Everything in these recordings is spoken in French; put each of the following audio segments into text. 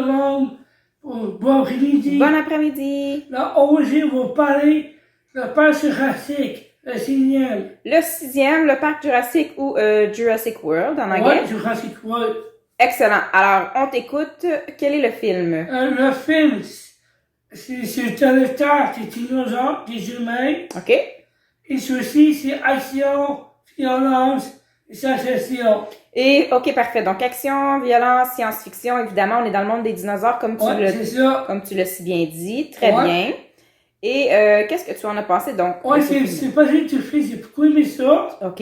le monde. Bon après-midi. Bon après-midi. Là, aujourd'hui, on va parler de la parc Jurassique, le 6e. Le 6e, le parc Jurassique ou Jurassic World en anglais. Ouais, Jurassic World. Excellent. Alors, on t'écoute. Quel est le film? Le film, c'est un état des dinosaures, des humains. OK. Et ceci, c'est action, violence et sensation. Et, OK, parfait. Donc, action, violence, science-fiction. Évidemment, on est dans le monde des dinosaures, comme tu l'as si bien dit. Très bien. Et qu'est-ce que tu en as pensé, donc? Ouais, c'est pas juste que tu fais, c'est beaucoup aimé ça. OK.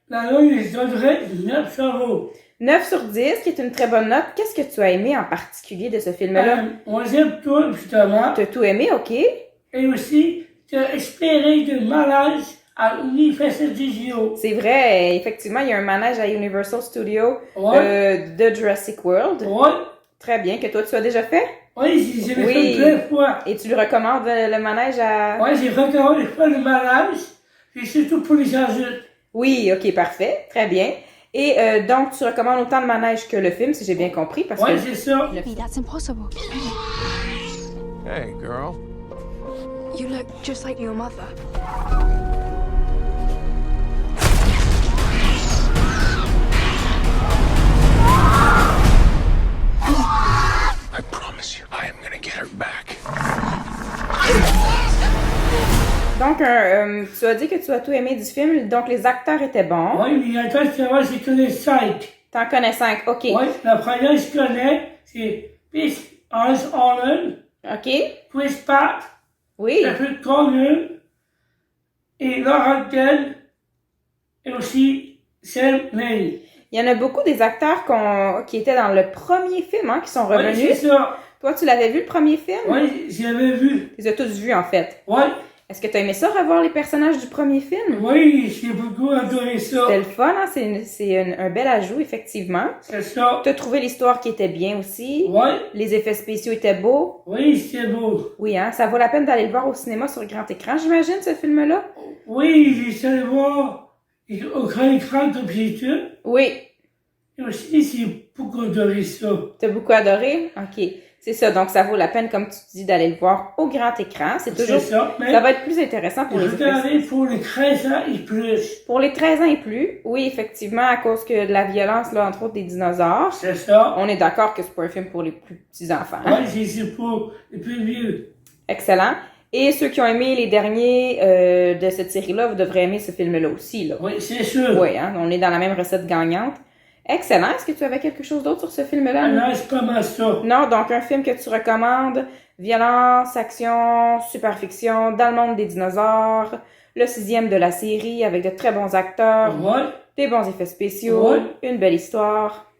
La note, je donnerais 9 sur 9 sur 10, qui est une très bonne note. Qu'est-ce que tu as aimé en particulier de ce film-là? Moi, j'aime tout, justement. Tu as tout aimé, OK. Et aussi, tu as espéré de malage à Universal Studios. C'est vrai, effectivement, il y a un manège à Universal Studios de Jurassic World. Ouais. Très bien, que toi, tu as déjà fait? Oui, j'ai fait plein de fois. Et tu le recommandes, le manège à... Oui, j'ai recommandé le malage, et surtout pour les adultes. Oui, OK, parfait. Très bien. Et donc, tu recommandes autant le manège que le film, si j'ai bien compris, parce que... Oui, c'est ça. That's impossible. Hey, girl. You look just like your mother. I promise you, I am gonna get her back. Donc, tu as dit que tu as tout aimé du film, donc les acteurs étaient bons. Oui, les acteurs, je connais 5. T'en connais 5, OK. Oui, la première, je connais, c'est Chris Arnold. OK. Chris Pratt. Oui. La plus connue. Et Laura Dern. Et aussi Sam Neill. Il y en a beaucoup des acteurs qui étaient dans le premier film, hein, qui sont revenus. Oui, c'est ça. Toi, tu l'avais vu, le premier film? Oui, je l'avais vu. Tu les as tous vus, en fait. Oui. Est-ce que tu as aimé ça, revoir les personnages du premier film? Oui, j'ai beaucoup adoré ça. C'était le fun, hein? C'est un bel ajout, effectivement. C'est ça. Tu as trouvé l'histoire qui était bien aussi. Oui. Les effets spéciaux étaient beaux. Oui, c'était beau. Oui, hein? Ça vaut la peine d'aller le voir au cinéma sur grand écran, j'imagine, ce film-là? Oui, j'ai essayé de voir au grand écran comme j'ai dit. Oui. Et aussi, j'ai beaucoup adoré ça. Tu as beaucoup adoré? OK. C'est ça, donc ça vaut la peine, comme tu dis, d'aller le voir au grand écran. C'est toujours... ça, ça va être plus intéressant pour les effets. Pour les 13 ans et plus. Pour les 13 ans et plus, oui, effectivement, à cause que de la violence, là, entre autres des dinosaures. C'est ça. On est d'accord que c'est pas un film pour les plus petits enfants. Oui, c'est pour les plus vieux. Excellent. Et ceux qui ont aimé les derniers de cette série-là, vous devrez aimer ce film-là aussi, là. Oui, c'est sûr. Oui, hein, on est dans la même recette gagnante. Excellent. Est-ce que tu avais quelque chose d'autre sur ce film-là? Non, c'est pas mal ça. Non, donc un film que tu recommandes, violence, action, super-fiction, dans le monde des dinosaures, le 6e de la série avec de très bons acteurs, des bons effets spéciaux, une belle histoire.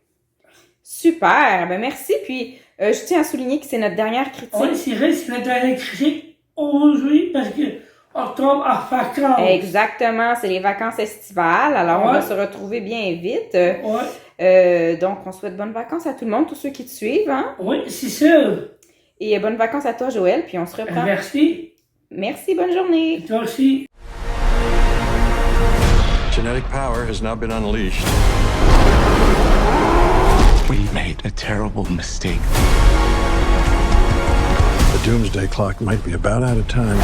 Super, ben merci. Puis, je tiens à souligner que c'est notre dernière critique. Oui, c'est vrai, c'est notre dernière critique aujourd'hui parce que on tombe en vacances. Exactement, c'est les vacances estivales. Alors, on va se retrouver bien vite. Donc, on souhaite bonnes vacances à tout le monde, tous ceux qui te suivent. Hein? Oui, c'est sûr. Et bonnes vacances à toi, Joël, puis on se reprend. Merci. Merci, bonne journée. Et toi aussi. Genetic power has now been unleashed. We made a terrible mistake. The doomsday clock might be about out of time.